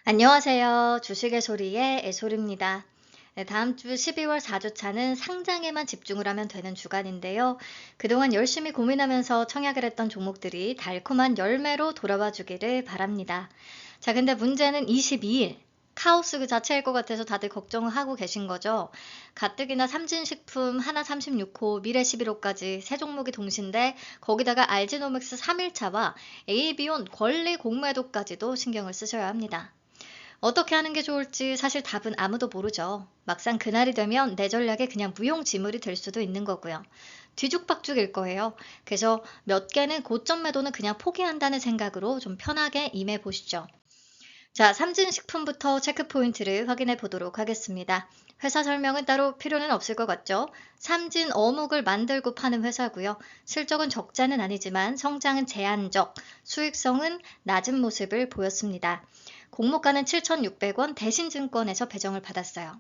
안녕하세요. 주식의 소리의 애솔입니다. 네, 다음 주 12월 4주차는 상장에만 집중을 하면 되는 주간인데요. 그동안 열심히 고민하면서 청약을 했던 종목들이 달콤한 열매로 돌아와 주기를 바랍니다. 자, 근데 문제는 22일. 카오스 그 자체일 것 같아서 다들 걱정을 하고 계신 거죠. 가뜩이나 삼진식품, 하나36호, 미래11호까지 세 종목이 동시인데 거기다가 알지노믹스 3일차와 에이비온 권리 공매도까지도 신경을 쓰셔야 합니다. 어떻게 하는 게 좋을지 사실 답은 아무도 모르죠. 막상 그날이 되면 내 전략에 그냥 무용지물이 될 수도 있는 거고요. 뒤죽박죽일 거예요. 그래서 몇 개는 고점 매도는 그냥 포기한다는 생각으로 좀 편하게 임해 보시죠. 자, 삼진식품부터 체크 포인트를 확인해 보도록 하겠습니다. 회사 설명은 따로 필요는 없을 것 같죠? 삼진 어묵을 만들고 파는 회사고요. 실적은 적자는 아니지만 성장은 제한적, 수익성은 낮은 모습을 보였습니다. 공모가는 7,600원 대신증권에서 배정을 받았어요.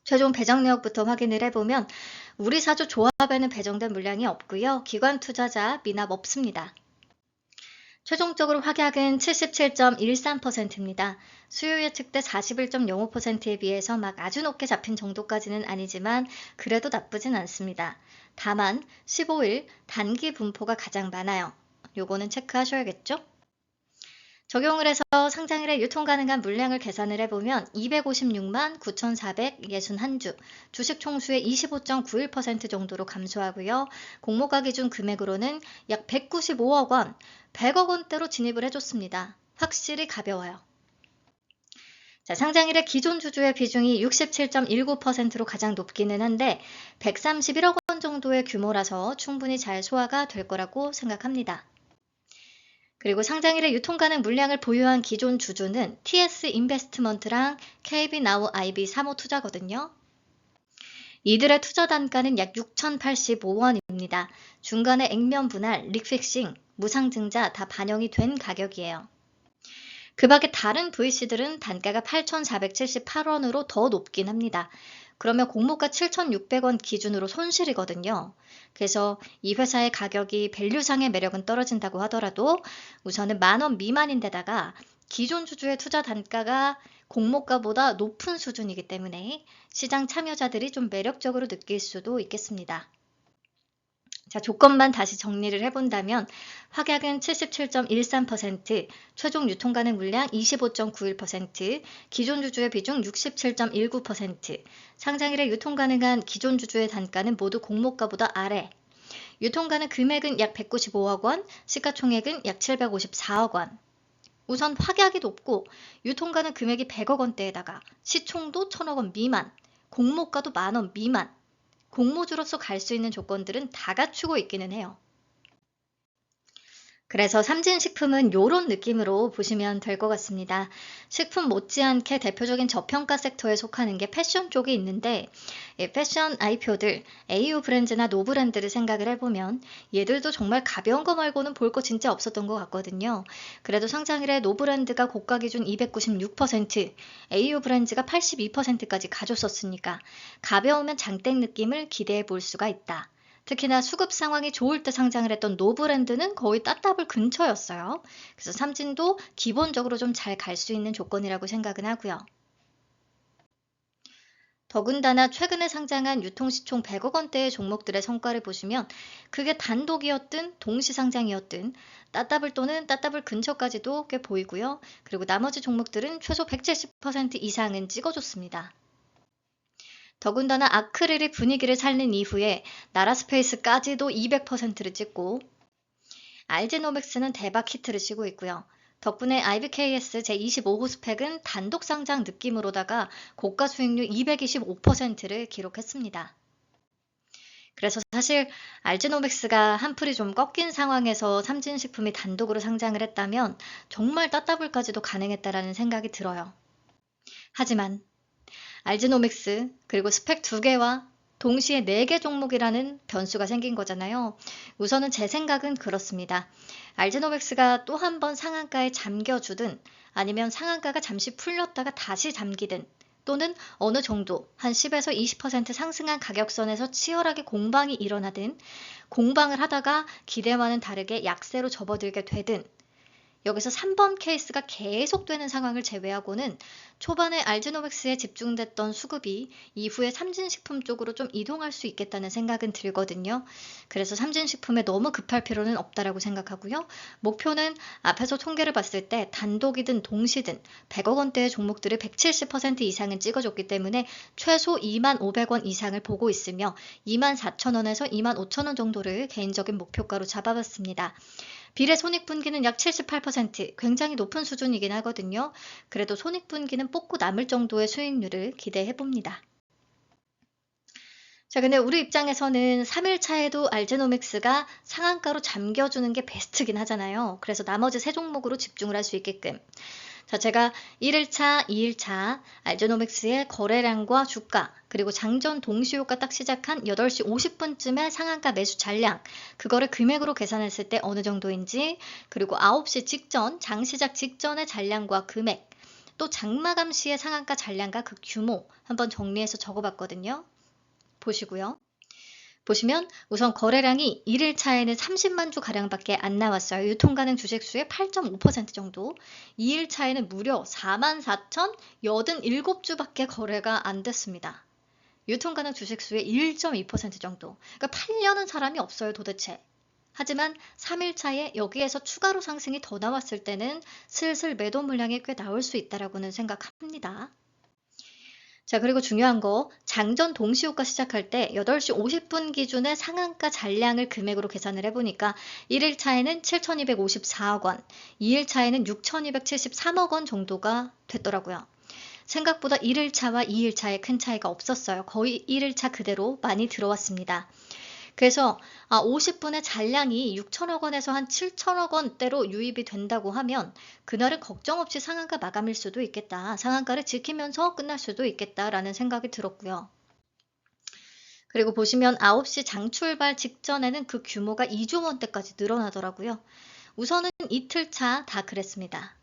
최종 배정 내역부터 확인을 해보면 우리 사주 조합에는 배정된 물량이 없고요. 기관 투자자 미납 없습니다. 최종적으로 확약은 77.13%입니다. 수요 예측 때 41.05%에 비해서 막 아주 높게 잡힌 정도까지는 아니지만 그래도 나쁘진 않습니다. 다만 15일 단기 분포가 가장 많아요. 요거는 체크하셔야겠죠? 적용을 해서 상장일에 유통 가능한 물량을 계산을 해보면 256만 9,461주, 주식 총수의 25.91% 정도로 감소하고요. 공모가 기준 금액으로는 약 195억 원, 100억 원대로 진입을 해줬습니다. 확실히 가벼워요. 자, 상장일에 기존 주주의 비중이 67.19%로 가장 높기는 한데 131억 원 정도의 규모라서 충분히 잘 소화가 될 거라고 생각합니다. 그리고 상장일에 유통 가능 물량을 보유한 기존 주주는 TS 인베스트먼트랑 KB나우 IB 사모투자거든요. 이들의 투자 단가는 약 6,085원입니다. 중간에 액면 분할, 릭픽싱, 무상증자 다 반영이 된 가격이에요. 그 밖에 다른 VC들은 단가가 8,478원으로 더 높긴 합니다. 그러면 공모가 7,600원 기준으로 손실이거든요. 그래서 이 회사의 가격이 밸류상의 매력은 떨어진다고 하더라도 우선은 10,000원 미만인데다가 기존 주주의 투자 단가가 공모가보다 높은 수준이기 때문에 시장 참여자들이 좀 매력적으로 느낄 수도 있겠습니다. 자, 조건만 다시 정리를 해본다면 확약은 77.13%, 최종 유통 가능 물량 25.91%, 기존 주주의 비중 67.19%, 상장일에 유통 가능한 기존 주주의 단가는 모두 공모가보다 아래, 유통 가능 금액은 약 195억 원, 시가총액은 약 754억 원. 우선 확약이 높고 유통 가능 금액이 100억 원대에다가 시총도 1,000억 원 미만, 공모가도 10,000원 미만, 공모주로서 갈 수 있는 조건들은 다 갖추고 있기는 해요. 그래서 삼진식품은 이런 느낌으로 보시면 될 것 같습니다. 식품 못지않게 대표적인 저평가 섹터에 속하는 게 패션 쪽이 있는데 패션 IPO들, AU 브랜드나 노브랜드를 생각을 해보면 얘들도 정말 가벼운 거 말고는 볼 거 진짜 없었던 것 같거든요. 그래도 상장일에 노브랜드가 고가 기준 296%, AU 브랜드가 82%까지 가졌었으니까 가벼우면 장땡 느낌을 기대해 볼 수가 있다. 특히나 수급 상황이 좋을 때 상장을 했던 노브랜드는 거의 따따블 근처였어요. 그래서 삼진도 기본적으로 좀 잘 갈 수 있는 조건이라고 생각은 하고요. 더군다나 최근에 상장한 유통시총 100억 원대의 종목들의 성과를 보시면 그게 단독이었든 동시상장이었든 따따블 또는 따따블 근처까지도 꽤 보이고요. 그리고 나머지 종목들은 최소 170% 이상은 찍어줬습니다. 더군다나 아크릴이 분위기를 살린 이후에 나라스페이스까지도 200%를 찍고 알제노믹스는 대박 히트를 치고 있고요. 덕분에 IBKS 제25호 스펙은 단독 상장 느낌으로다가 고가 수익률 225%를 기록했습니다. 그래서 사실 알제노믹스가 한풀이 좀 꺾인 상황에서 삼진식품이 단독으로 상장을 했다면 정말 따따블까지도 가능했다라는 생각이 들어요. 하지만 알지노믹스 그리고 스펙 2개와 동시에 4개 종목이라는 변수가 생긴 거잖아요. 우선은 제 생각은 그렇습니다. 알지노믹스가 또 한 번 상한가에 잠겨주든 아니면 상한가가 잠시 풀렸다가 다시 잠기든 또는 어느 정도 한 10에서 20% 상승한 가격선에서 치열하게 공방이 일어나든 공방을 하다가 기대와는 다르게 약세로 접어들게 되든 여기서 3번 케이스가 계속되는 상황을 제외하고는 초반에 알지노맥스에 집중됐던 수급이 이후에 삼진식품 쪽으로 좀 이동할 수 있겠다는 생각은 들거든요. 그래서 삼진식품에 너무 급할 필요는 없다라고 생각하고요. 목표는 앞에서 통계를 봤을 때 단독이든 동시든 100억 원대의 종목들을 170% 이상은 찍어줬기 때문에 최소 25,500원 이상을 보고 있으며 24,000원에서 25,000원 정도를 개인적인 목표가로 잡아봤습니다. 비례 손익분기는 약 78%, 굉장히 높은 수준이긴 하거든요. 그래도 손익분기는 뽑고 남을 정도의 수익률을 기대해봅니다. 자, 근데 우리 입장에서는 3일차에도 알제노믹스가 상한가로 잠겨주는 게 베스트긴 하잖아요. 그래서 나머지 세 종목으로 집중을 할 수 있게끔. 자, 제가 1일차, 2일차 알제노믹스의 거래량과 주가, 그리고 장전 동시효과 딱 시작한 8시 50분쯤에 상한가 매수 잔량, 그거를 금액으로 계산했을 때 어느 정도인지, 그리고 9시 직전, 장시작 직전의 잔량과 금액, 또 장마감 시의 상한가 잔량과 그 규모 한번 정리해서 적어봤거든요. 보시고요. 보시면 우선 거래량이 1일차에는 30만 주 가량밖에 안 나왔어요. 유통가능 주식수의 8.5% 정도. 2일차에는 무려 44,087주밖에 거래가 안 됐습니다. 유통가능 주식수의 1.2% 정도. 그러니까 팔려는 사람이 없어요, 도대체. 하지만 3일차에 여기에서 추가로 상승이 더 나왔을 때는 슬슬 매도 물량이 꽤 나올 수 있다라고는 생각합니다. 자, 그리고 중요한 거, 장전 동시효과 시작할 때 8시 50분 기준의 상한가 잔량을 금액으로 계산을 해보니까 1일차에는 7,254억 원, 2일차에는 6,273억 원 정도가 됐더라고요. 생각보다 1일차와 2일차에 큰 차이가 없었어요. 거의 1일차 그대로 많이 들어왔습니다. 그래서 50분의 잔량이 6천억 원에서 한 7천억 원대로 유입이 된다고 하면 그날은 걱정 없이 상한가 마감일 수도 있겠다. 상한가를 지키면서 끝날 수도 있겠다라는 생각이 들었고요. 그리고 보시면 9시 장출발 직전에는 그 규모가 2조 원대까지 늘어나더라고요. 우선은 이틀차 다 그랬습니다.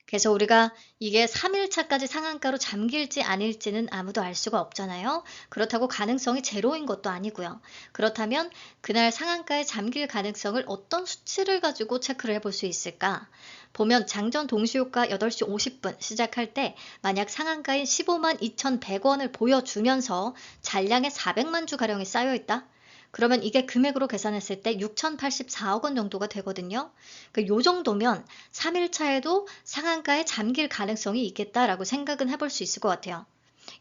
그래서 우리가 이게 3일차까지 상한가로 잠길지 아닐지는 아무도 알 수가 없잖아요. 그렇다고 가능성이 제로인 것도 아니고요. 그렇다면 그날 상한가에 잠길 가능성을 어떤 수치를 가지고 체크를 해볼 수 있을까? 보면 장전 동시효과 8시 50분 시작할 때 만약 상한가인 15만 2,100원을 보여주면서 잔량에 400만 주가량이 쌓여있다? 그러면 이게 금액으로 계산했을 때 6,084억 원 정도가 되거든요. 요 정도면 3일차에도 상한가에 잠길 가능성이 있겠다라고 생각은 해볼 수 있을 것 같아요.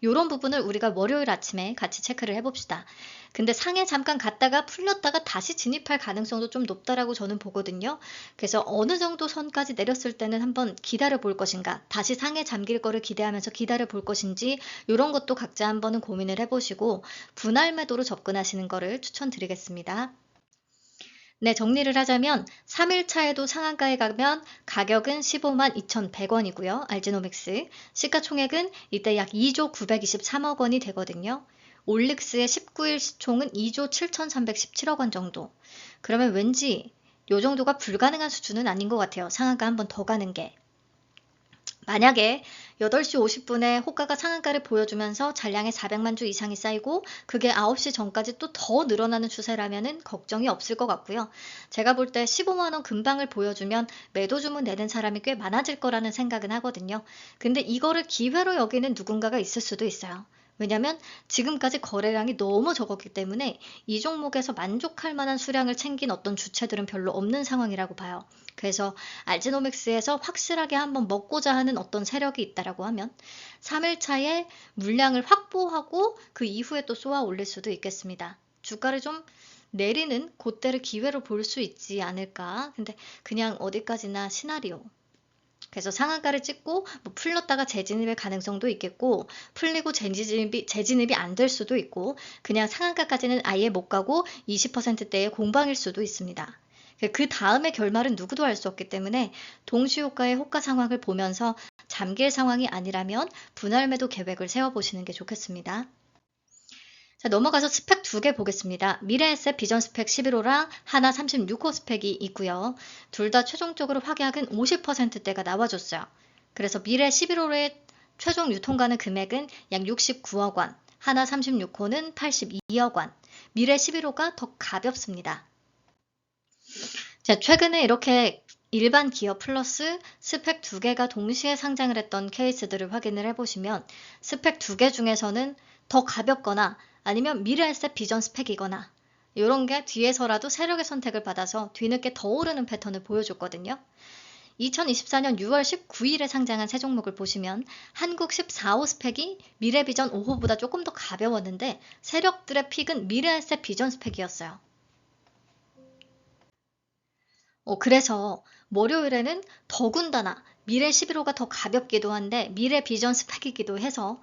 이런 부분을 우리가 월요일 아침에 같이 체크를 해봅시다. 근데 상에 잠깐 갔다가 풀렸다가 다시 진입할 가능성도 좀 높다라고 저는 보거든요. 그래서 어느 정도 선까지 내렸을 때는 한번 기다려 볼 것인가, 다시 상에 잠길 거를 기대하면서 기다려 볼 것인지 이런 것도 각자 한번은 고민을 해보시고 분할 매도로 접근하시는 거를 추천드리겠습니다. 네, 정리를 하자면 3일차에도 상한가에 가면 가격은 15만 2,100원이고요. 알지노믹스. 시가총액은 이때 약 2조 923억 원이 되거든요. 올릭스의 19일 시총은 2조 7,317억 원 정도. 그러면 왠지 요 정도가 불가능한 수준은 아닌 것 같아요. 상한가 한 번 더 가는 게. 만약에 8시 50분에 호가가 상한가를 보여주면서 잔량에 400만 주 이상이 쌓이고 그게 9시 전까지 또 더 늘어나는 추세라면 걱정이 없을 것 같고요. 제가 볼 때 15만 원 근방을 보여주면 매도 주문 내는 사람이 꽤 많아질 거라는 생각은 하거든요. 근데 이거를 기회로 여기는 누군가가 있을 수도 있어요. 왜냐면 지금까지 거래량이 너무 적었기 때문에 이 종목에서 만족할 만한 수량을 챙긴 어떤 주체들은 별로 없는 상황이라고 봐요. 그래서 알지노믹스에서 확실하게 한번 먹고자 하는 어떤 세력이 있다라고 하면 3일차에 물량을 확보하고 그 이후에 또 쏘아 올릴 수도 있겠습니다. 주가를 좀 내리는 그때를 기회로 볼 수 있지 않을까. 근데 그냥 어디까지나 시나리오. 그래서 상한가를 찍고 뭐 풀렸다가 재진입의 가능성도 있겠고 풀리고 재진입이 안 될 수도 있고 그냥 상한가까지는 아예 못 가고 20%대의 공방일 수도 있습니다. 그 다음의 결말은 누구도 알 수 없기 때문에 동시효과의 호가 상황을 보면서 잠길 상황이 아니라면 분할 매도 계획을 세워보시는 게 좋겠습니다. 자, 넘어가서 스펙 2개 보겠습니다. 미래에셋 비전 스펙 11호랑 하나 36호 스펙이 있고요. 둘 다 최종적으로 확약은 50%대가 나와줬어요. 그래서 미래 11호의 최종 유통가능 금액은 약 69억 원, 하나 36호는 82억 원, 미래 11호가 더 가볍습니다. 자, 최근에 이렇게 일반 기업 플러스 스펙 두 개가 동시에 상장을 했던 케이스들을 확인을 해보시면 스펙 두 개 중에서는 더 가볍거나 아니면 미래에셋 비전 스펙이거나 이런 게 뒤에서라도 세력의 선택을 받아서 뒤늦게 더 오르는 패턴을 보여줬거든요. 2024년 6월 19일에 상장한 세 종목을 보시면 한국 14호 스펙이 미래비전 5호보다 조금 더 가벼웠는데 세력들의 픽은 미래에셋 비전 스펙이었어요. 그래서 월요일에는 더군다나 미래 11호가 더 가볍기도 한데 미래 비전 스펙이기도 해서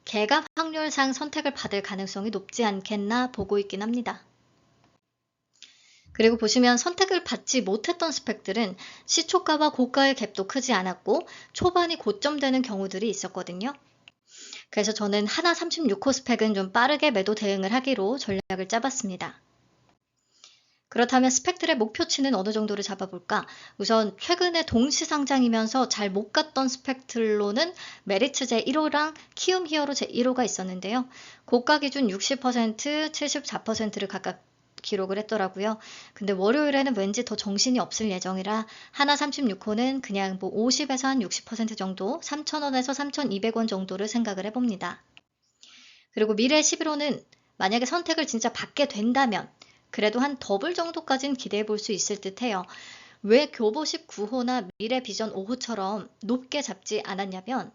개각 확률상 선택을 받을 가능성이 높지 않겠나 보고 있긴 합니다. 그리고 보시면 선택을 받지 못했던 스펙들은 시초가와 고가의 갭도 크지 않았고 초반이 고점되는 경우들이 있었거든요. 그래서 저는 하나 36호 스펙은 좀 빠르게 매도 대응을 하기로 전략을 짜봤습니다. 그렇다면 스펙들의 목표치는 어느 정도를 잡아볼까? 우선 최근에 동시상장이면서 잘 못 갔던 스펙들로는 메리츠 제1호랑 키움 히어로 제1호가 있었는데요. 고가 기준 60%, 74%를 각각 기록을 했더라고요. 근데 월요일에는 왠지 더 정신이 없을 예정이라 하나 36호는 그냥 뭐 50에서 한 60% 정도, 3,000원에서 3,200원 정도를 생각을 해봅니다. 그리고 미래 11호는 만약에 선택을 진짜 받게 된다면 그래도 한 더블 정도까지는 기대해 볼 수 있을 듯 해요. 왜 교보 19호나 미래 비전 5호처럼 높게 잡지 않았냐면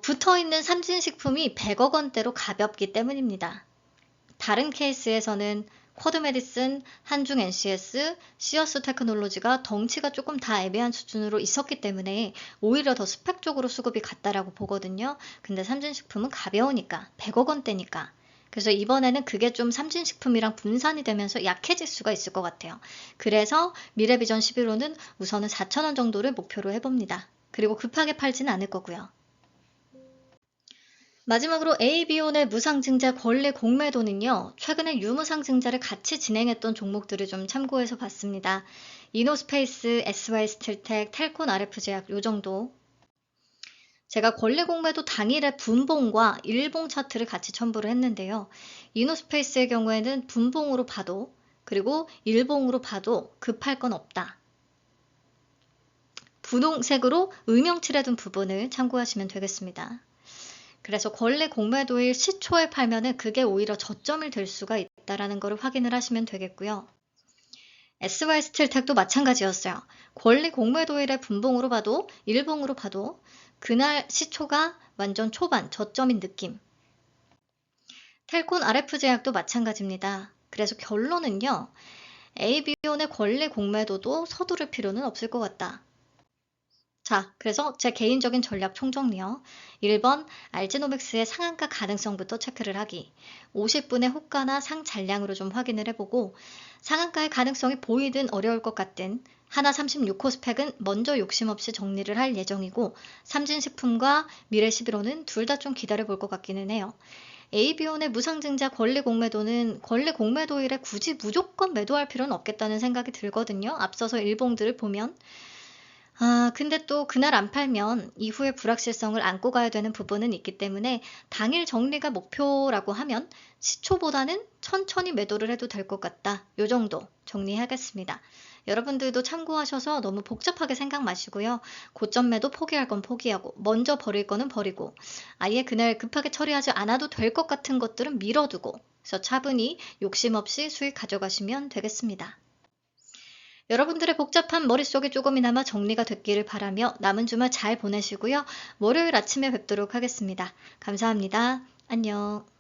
붙어있는 삼진식품이 100억 원대로 가볍기 때문입니다. 다른 케이스에서는 쿼드메디슨, 한중 NCS, 시어스 테크놀로지가 덩치가 조금 다 애매한 수준으로 있었기 때문에 오히려 더 스펙 쪽으로 수급이 갔다라고 보거든요. 근데 삼진식품은 가벼우니까 100억 원대니까 그래서 이번에는 그게 좀 삼진식품이랑 분산이 되면서 약해질 수가 있을 것 같아요. 그래서 미래비전 11호는 우선은 4,000원 정도를 목표로 해봅니다. 그리고 급하게 팔지는 않을 거고요. 마지막으로 AB온의 무상증자 권리 공매도는요. 최근에 유무상증자를 같이 진행했던 종목들을 좀 참고해서 봤습니다. 이노스페이스, SY스틸텍, 텔콘 RF제약 요 정도. 제가 권리 공매도 당일에 분봉과 일봉 차트를 같이 첨부를 했는데요. 이노스페이스의 경우에는 분봉으로 봐도 그리고 일봉으로 봐도 급할 건 없다. 분홍색으로 음영칠해둔 부분을 참고하시면 되겠습니다. 그래서 권리 공매도일 시초에 팔면은 그게 오히려 저점이 될 수가 있다라는 것을 확인을 하시면 되겠고요. SY스틸텍도 마찬가지였어요. 권리 공매도일의 분봉으로 봐도 일봉으로 봐도 그날 시초가 완전 초반 저점인 느낌. 텔콘 RF제약도 마찬가지입니다. 그래서 결론은요. AB온의 권리 공매도도 서두를 필요는 없을 것 같다. 자, 그래서 제 개인적인 전략 총정리요. 1번 알지노믹스의 상한가 가능성부터 체크를 하기. 50분의 호가나 상잔량으로 좀 확인을 해보고 상한가의 가능성이 보이든 어려울 것 같든 하나 36호 스펙은 먼저 욕심 없이 정리를 할 예정이고 삼진식품과 미래11호는 둘 다 좀 기다려볼 것 같기는 해요. AB온의 무상증자 권리 공매도는 권리 공매도일에 굳이 무조건 매도할 필요는 없겠다는 생각이 들거든요. 앞서서 일봉들을 보면 근데 또 그날 안 팔면 이후에 불확실성을 안고 가야 되는 부분은 있기 때문에 당일 정리가 목표라고 하면 시초보다는 천천히 매도를 해도 될 것 같다. 요 정도 정리하겠습니다. 여러분들도 참고하셔서 너무 복잡하게 생각 마시고요. 고점 매도 포기할 건 포기하고 먼저 버릴 거는 버리고 아예 그날 급하게 처리하지 않아도 될 것 같은 것들은 미뤄두고 그래서 차분히 욕심 없이 수익 가져가시면 되겠습니다. 여러분들의 복잡한 머릿속이 조금이나마 정리가 됐기를 바라며 남은 주말 잘 보내시고요. 월요일 아침에 뵙도록 하겠습니다. 감사합니다. 안녕.